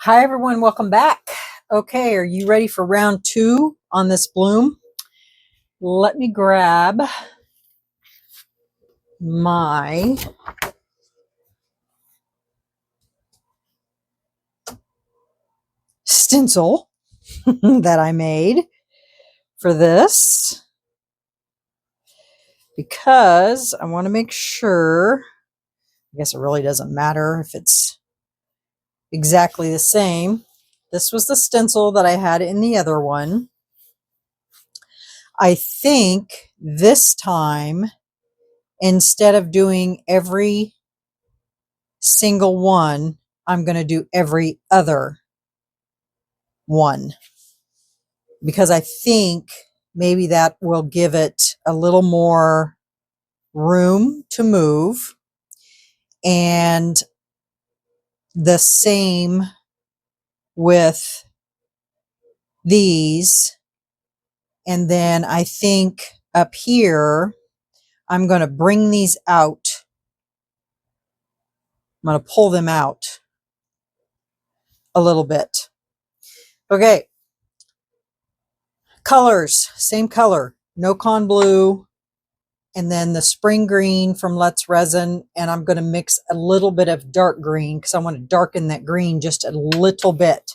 Hi everyone, welcome back. Okay, are you ready for round 2 on this bloom? Let me grab my stencil that I made for this because I want to make sure, I guess it really doesn't matter if it's exactly the same. This was the stencil that I had in the other one. I think this time, instead of doing every single one, I'm going to do every other one because I think maybe that will give it a little more room to move. And the same with these. And then I think up here, I'm going to bring these out. I'm going to pull them out a little bit. Okay. Colors, same color, No Con Blue, and then the spring green from Let's Resin, and I'm going to mix a little bit of dark green because I want to darken that green just a little bit.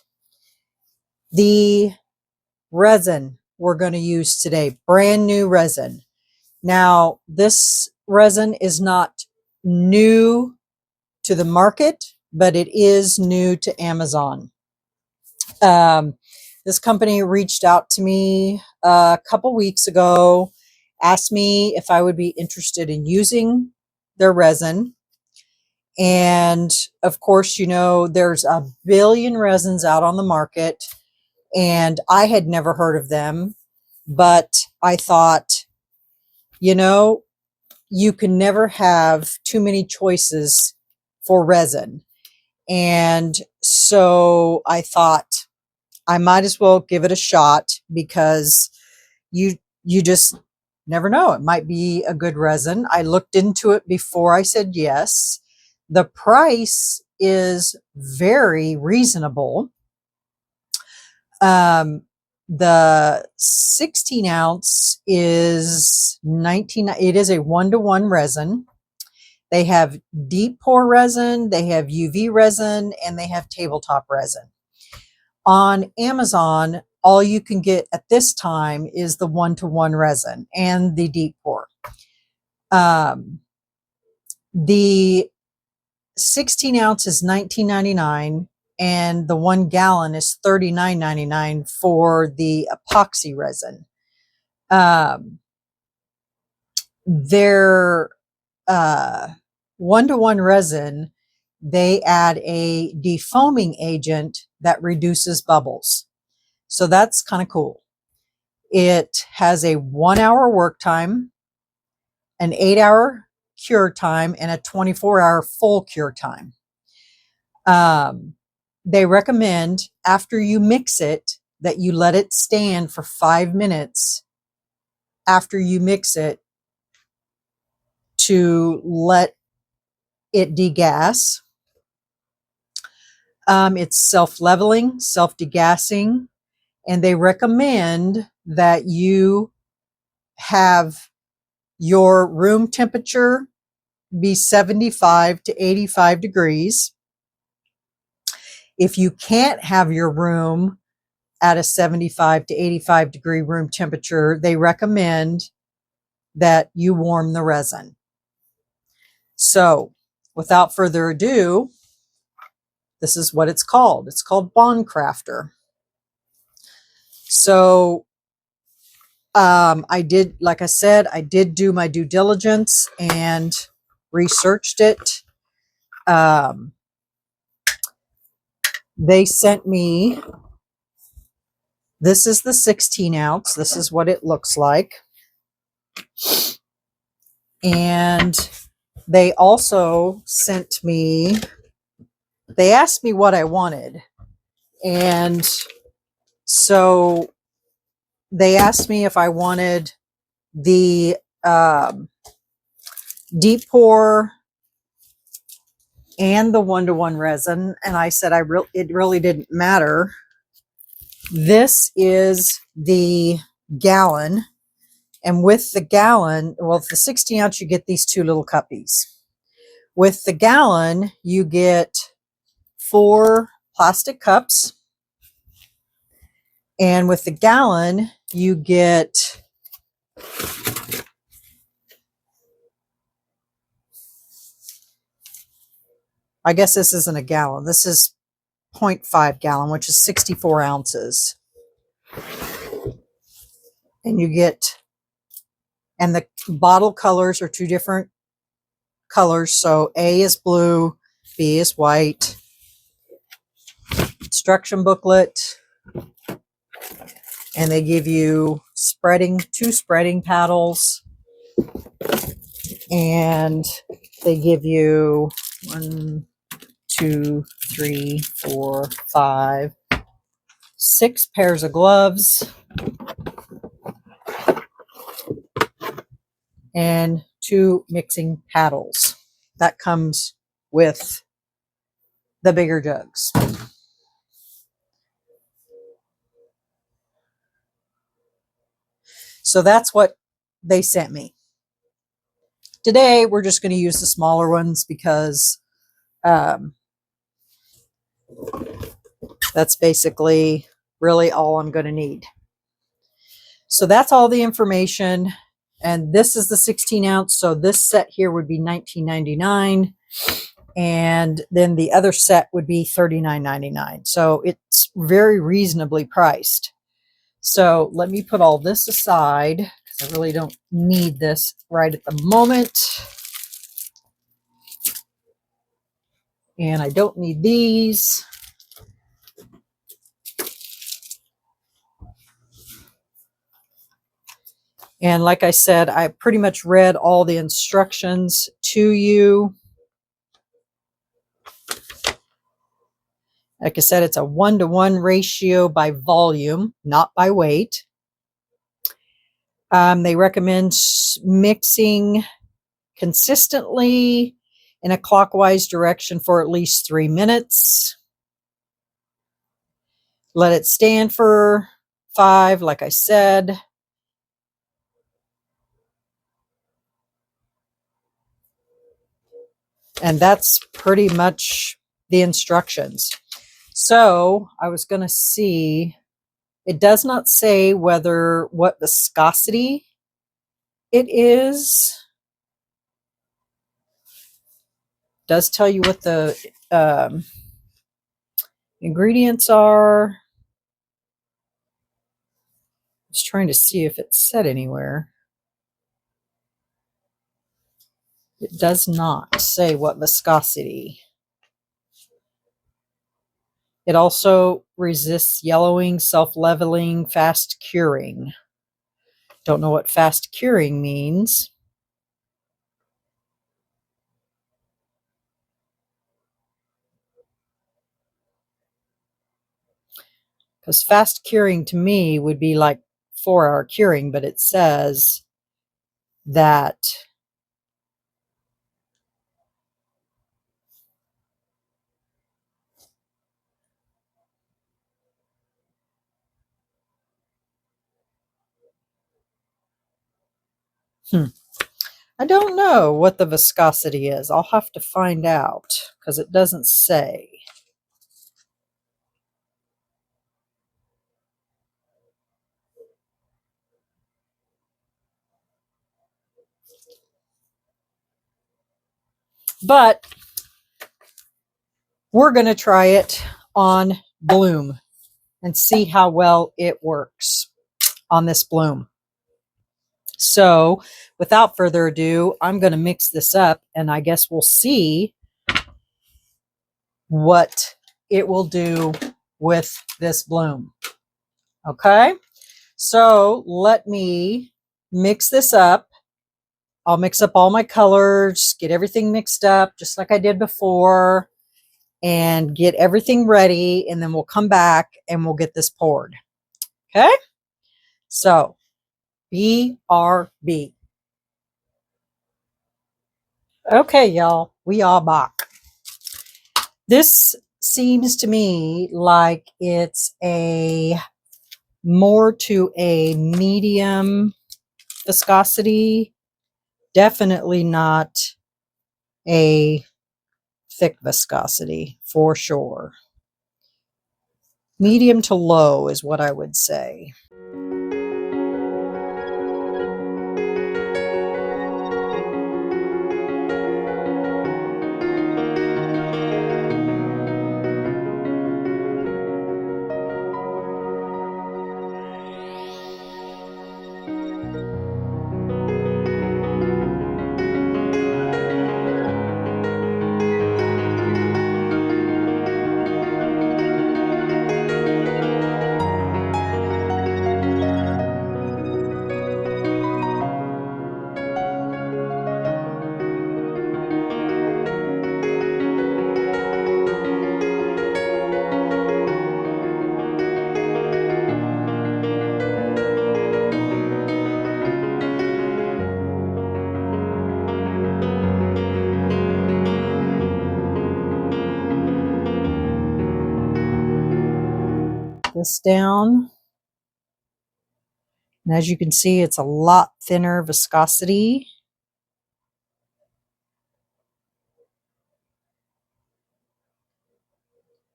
The resin we're going to use today, brand new resin. Now, this resin is not new to the market, but it is new to Amazon. This company reached out to me a couple weeks ago, asked me if I would be interested in using their resin. And of course, you know, there's a billion resins out on the market, and I had never heard of them, but I thought, you know, you can never have too many choices for resin. And so I thought I might as well give it a shot because you just never know. It might be a good resin. I looked into it before I said yes. The price is very reasonable. The 16 ounce is 19. It is a 1-to-1 resin. They have deep pour resin, they have UV resin, and they have tabletop resin. On Amazon, all you can get at this time is the 1-to-1 resin and the deep pour. The 16 ounce is $19.99 and the 1 gallon is $39.99 for the epoxy resin. Their 1-to-1 resin, they add a defoaming agent that reduces bubbles. So that's kind of cool. It has a 1-hour work time, an 8-hour cure time, and a 24-hour full cure time. They recommend after you mix it that you let it stand for 5 minutes after you mix it to let it degas. It's self-leveling, self-degassing, and they recommend that you have your room temperature be 75 to 85 degrees. If you can't have your room at a 75 to 85 degree room temperature, they recommend that you warm the resin. So without further ado, this is what it's called. It's called Bond Craftor. So I did, like I said, I did do my due diligence and researched it. They sent me, this is the 16 ounce. This is what it looks like. And they also sent me, they asked me what I wanted. And so they asked me if I wanted the deep pour and the 1-to-1 resin. And I said, it really didn't matter. This is the gallon. And with the gallon, well, the 16 ounce, you get these 2 little cuppies. With the gallon, you get 4 plastic cups. And with the gallon, you get, I guess this isn't a gallon. This is 0.5 gallon, which is 64 ounces. And you get, and the bottle colors are 2 different colors. So A is blue, B is white. Instruction booklet. And they give you 2 spreading paddles. And they give you 1, 2, 3, 4, 5, 6 pairs of gloves. And 2 mixing paddles. That comes with the bigger jugs. So that's what they sent me. Today, we're just going to use the smaller ones because that's basically really all I'm going to need. So that's all the information. And this is the 16 ounce. So this set here would be $19.99. And then the other set would be $39.99. So it's very reasonably priced. So let me put all this aside because I really don't need this right at the moment. And I don't need these. And like I said, I pretty much read all the instructions to you. Like I said, it's a 1-to-1 ratio by volume, not by weight. They recommend mixing consistently in a clockwise direction for at least 3 minutes. Let it stand for 5, like I said. And that's pretty much the instructions. So I was going to see, it does not say what viscosity it is. It does tell you what the ingredients are. I was trying to see if it said anywhere. It does not say what viscosity. It also resists yellowing, self-leveling, fast curing. Don't know what fast curing means. Because fast curing to me would be like 4-hour curing, but it says that I don't know what the viscosity is. I'll have to find out because it doesn't say. But we're going to try it on bloom and see how well it works on this bloom. So without further ado, I'm going to mix this up and I guess we'll see what it will do with this bloom. Okay, so let me mix this up. I'll mix up all my colors, get everything mixed up just like I did before, and get everything ready, and then we'll come back and we'll get this poured. Okay, so BRB. Okay, y'all, we are back. This seems to me like it's a more to a medium viscosity, definitely not a thick viscosity for sure. Medium to low is what I would say. This down. And as you can see, it's a lot thinner viscosity.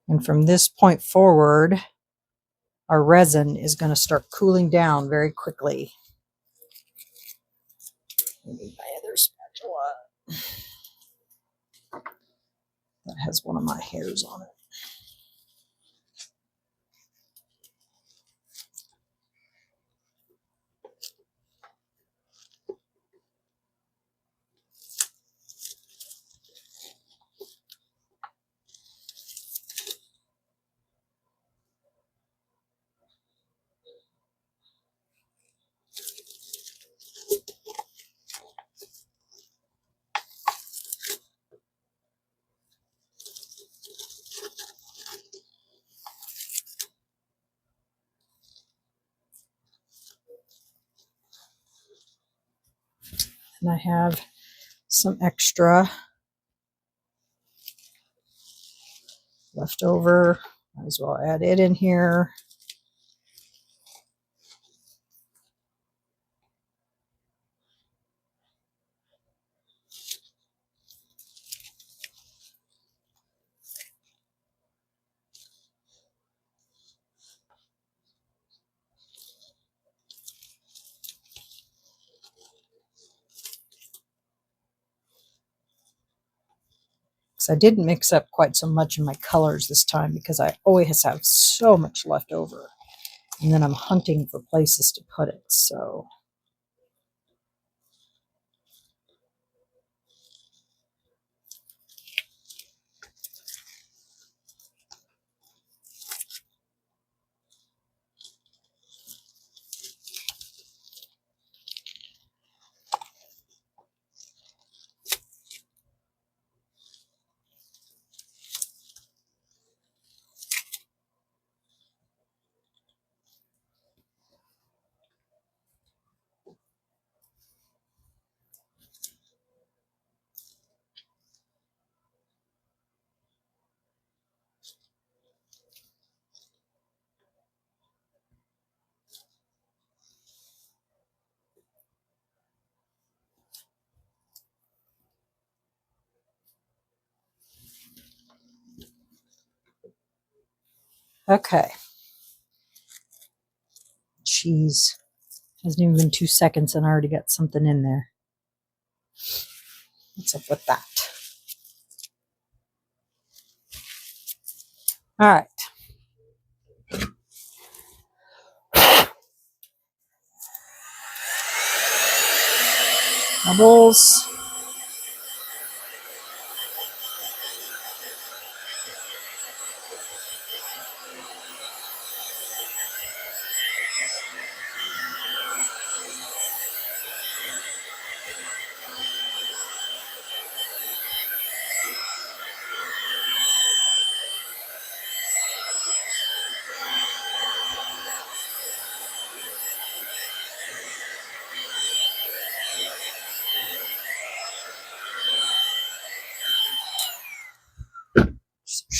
And from this point forward, our resin is going to start cooling down very quickly. I need my other spatula that has one of my hairs on it. And I have some extra left over. Might as well add it in here. I didn't mix up quite so much in my colors this time because I always have so much left over. And then I'm hunting for places to put it. So okay. Jeez. Hasn't even been 2 seconds and I already got something in there. What's up with that? All right. Bubbles.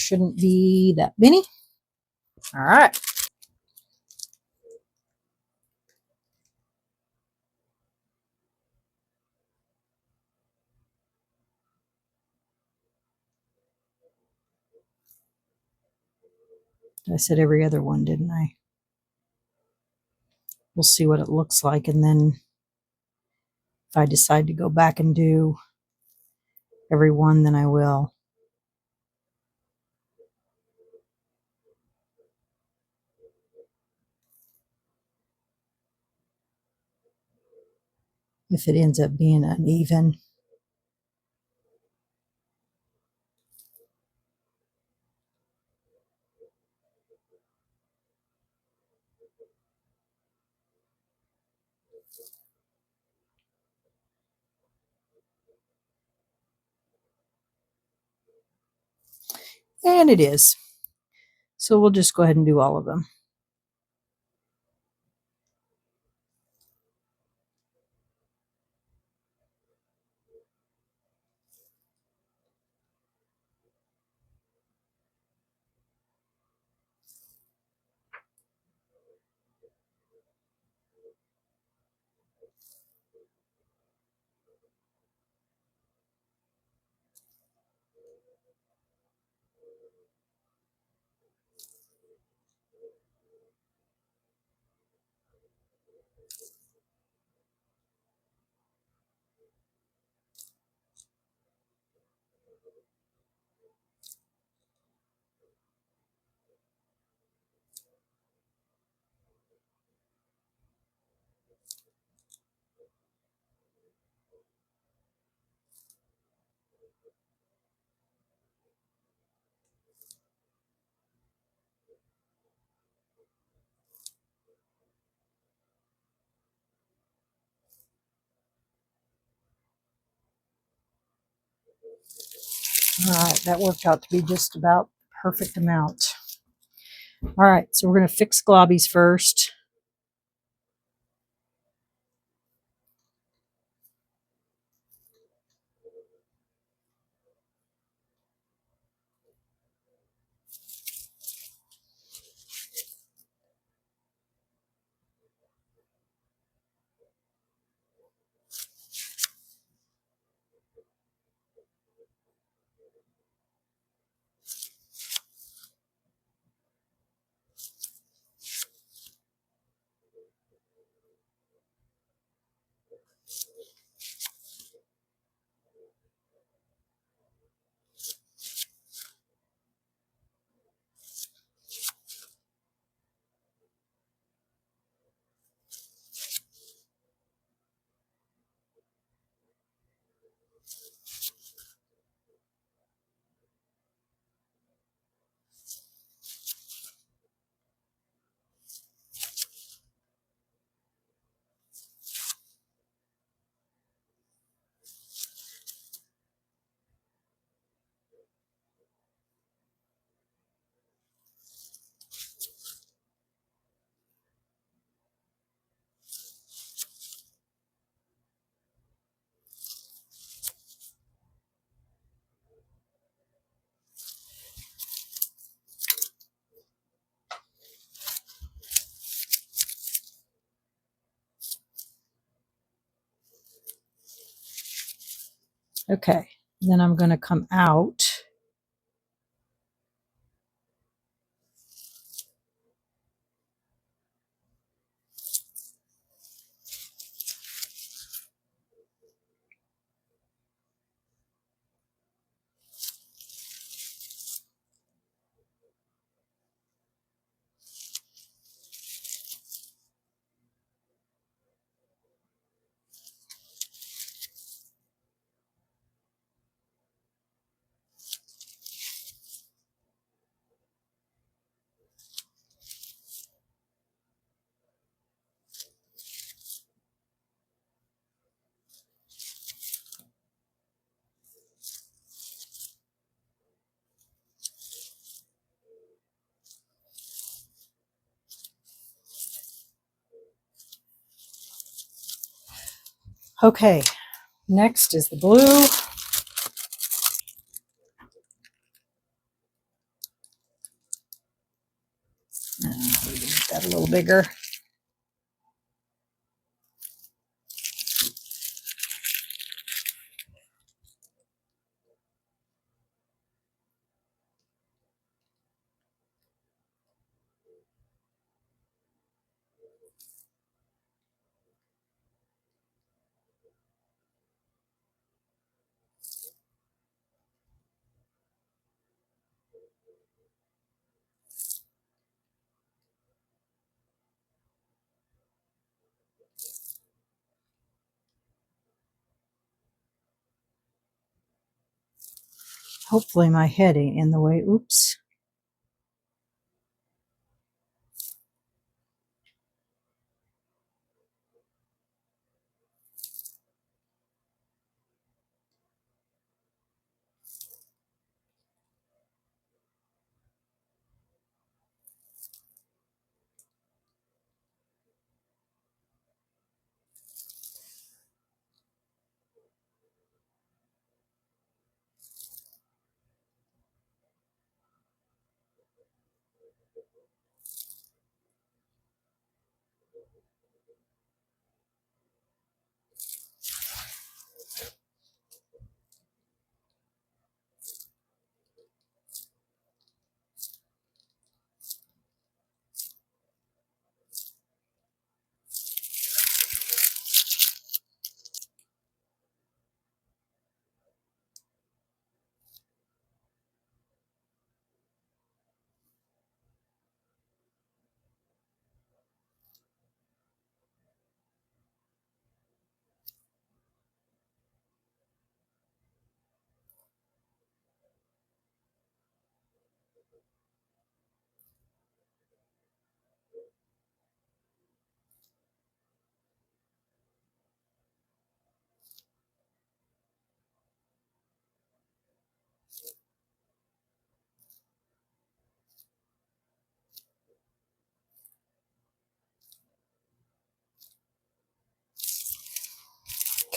shouldn't be that many. All right. I said every other one, didn't I? We'll see what it looks like, and then if I decide to go back and do every one, then I will. If it ends up being uneven. And it is. So we'll just go ahead and do all of them. All right, that worked out to be just about the perfect amount. All right, so we're going to fix globbies first. Okay, then I'm going to come out. Okay, next is the blue. little bigger. Hopefully my head ain't in the way. Oops.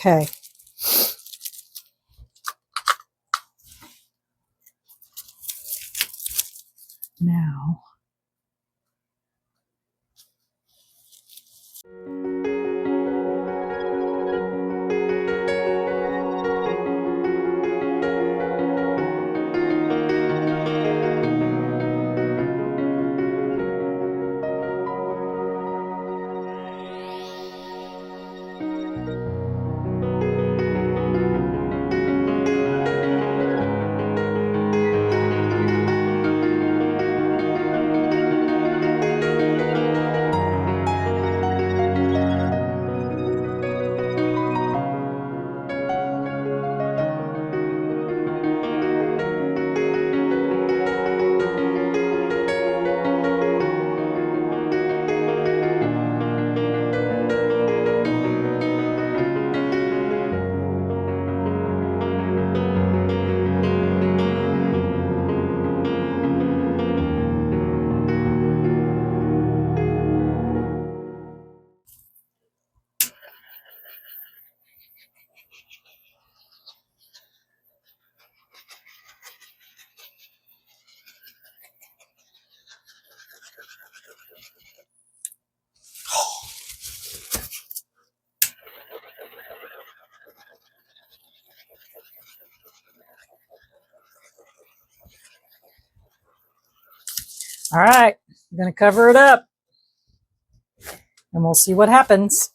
Okay. Now. All right. I'm going to cover it up and we'll see what happens.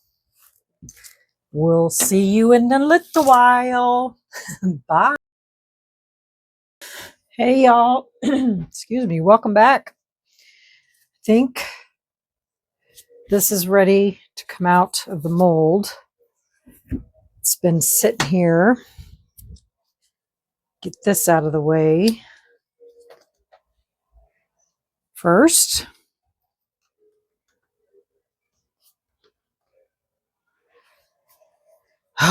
We'll see you in a little while. Bye. Hey, y'all. Excuse me. Welcome back. I think this is ready to come out of the mold. It's been sitting here. Get this out of the way first.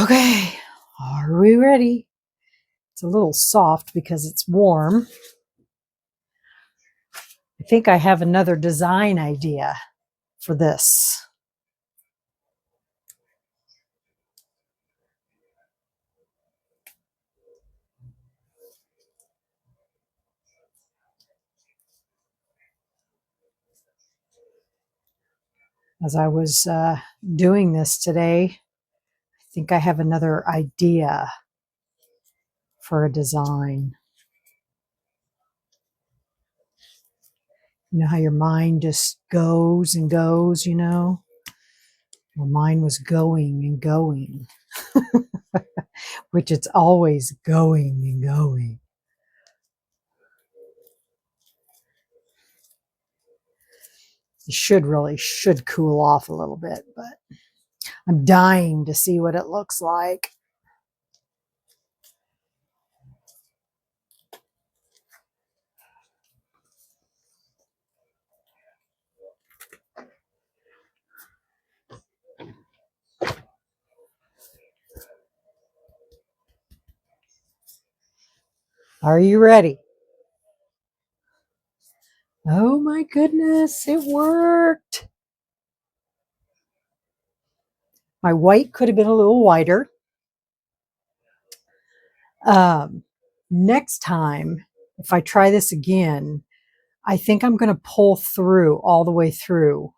Okay. Are we ready? It's a little soft because it's warm. I think I have another design idea for this. As I was doing this today, I think I have another idea for a design. You know how your mind just goes and goes, you know? Well, mine was going and going, which it's always going and going. It should cool off a little bit, but I'm dying to see what it looks like. Are you ready? Oh my goodness, it worked. My white could have been a little whiter. Next time, if I try this again, I think I'm going to pull through all the way through.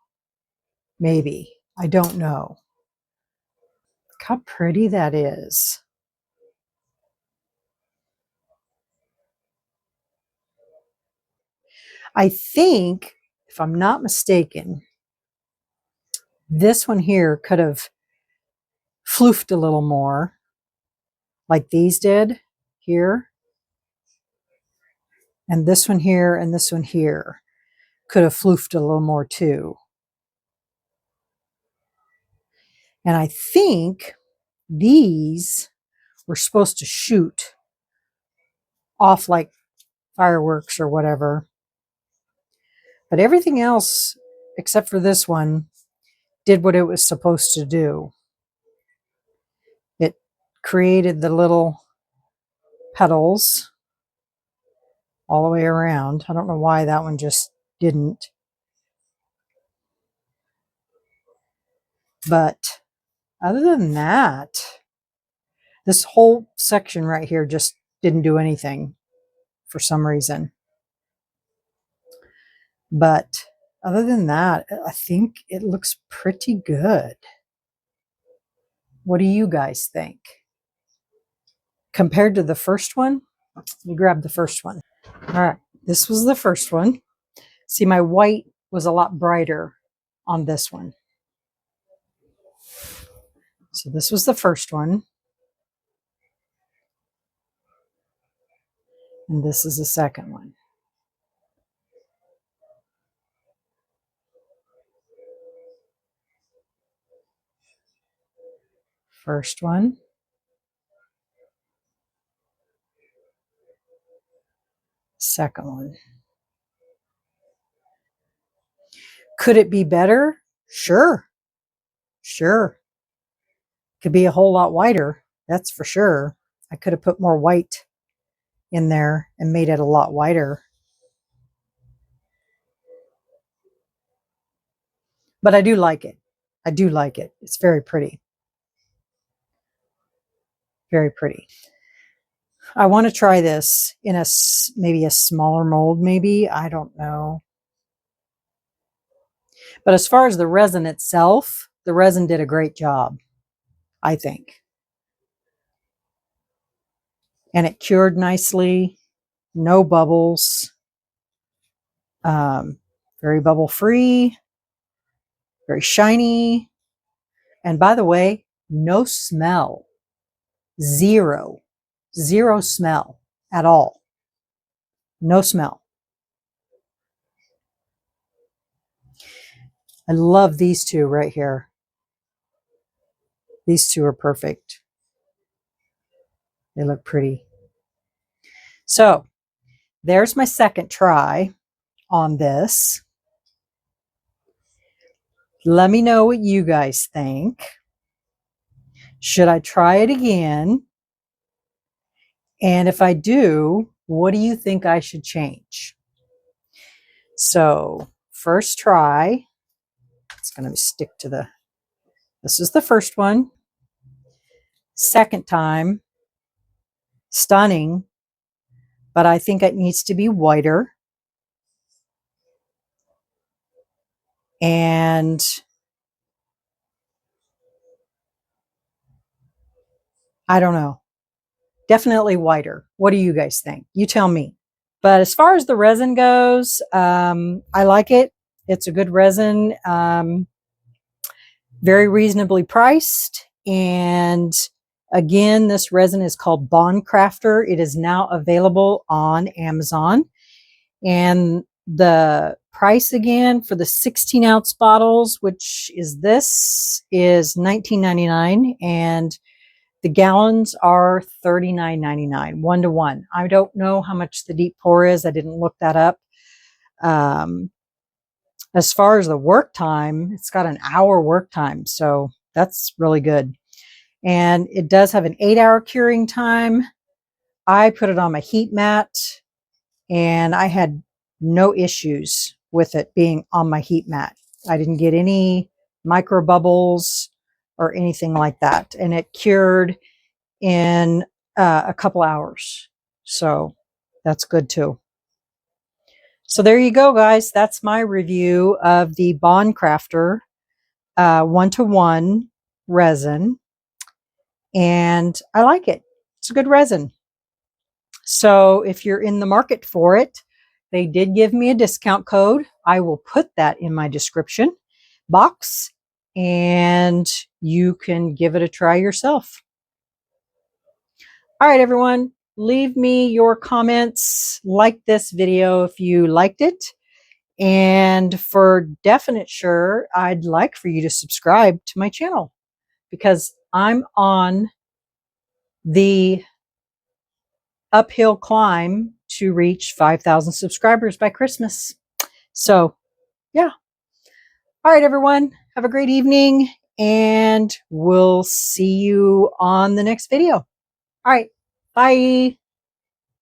Maybe. I don't know. Look how pretty that is. I think, if I'm not mistaken, this one here could have floofed a little more, like these did here. And this one here and this one here could have floofed a little more too. And I think these were supposed to shoot off like fireworks or whatever. But everything else, except for this one, did what it was supposed to do. It created the little petals all the way around. I don't know why that one just didn't. But other than that, this whole section right here just didn't do anything for some reason. But other than that, I think it looks pretty good. What do you guys think? Compared to the first one, let me grab the first one. All right, this was the first one. See, my white was a lot brighter on this one. So this was the first one. And this is the second one. First one. Second one. Could it be better? Sure. Sure. Could be a whole lot whiter. That's for sure. I could have put more white in there and made it a lot whiter. But I do like it. I do like it. It's very pretty. Very pretty. I want to try this in maybe a smaller mold, maybe. I don't know. But as far as the resin itself, the resin did a great job, I think. And it cured nicely. No bubbles. Very bubble free. Very shiny. And by the way, no smell. Zero. Zero smell at all. No smell. I love these two right here. These two are perfect. They look pretty. So there's my second try on this. Let me know what you guys think. Should I try it again? And if I do, what do you think I should change? So first try, it's going to stick to this is the first one. Second time, stunning, but I think it needs to be whiter. And I don't know. Definitely whiter. What do you guys think? You tell me. But as far as the resin goes, I like it. It's a good resin, very reasonably priced. And again, this resin is called Bond Craftor. It is now available on Amazon. And the price again for the 16-ounce bottles, which is this, is $19.99. And the gallons are $39.99, 1-to-1. I don't know how much the deep pour is. I didn't look that up. As far as the work time, it's got an hour work time. So that's really good. And it does have an 8-hour curing time. I put it on my heat mat and I had no issues with it being on my heat mat. I didn't get any micro bubbles or anything like that. And it cured in a couple hours. So that's good too. So there you go, guys. That's my review of the Bond Craftor 1-to-1 resin. And I like it. It's a good resin. So if you're in the market for it, they did give me a discount code. I will put that in my description box and you can give it a try yourself. All right, everyone, leave me your comments. Like this video if you liked it. And for definite sure, I'd like for you to subscribe to my channel because I'm on the uphill climb to reach 5,000 subscribers by Christmas. So, yeah. All right, everyone, have a great evening and we'll see you on the next video. All right, bye.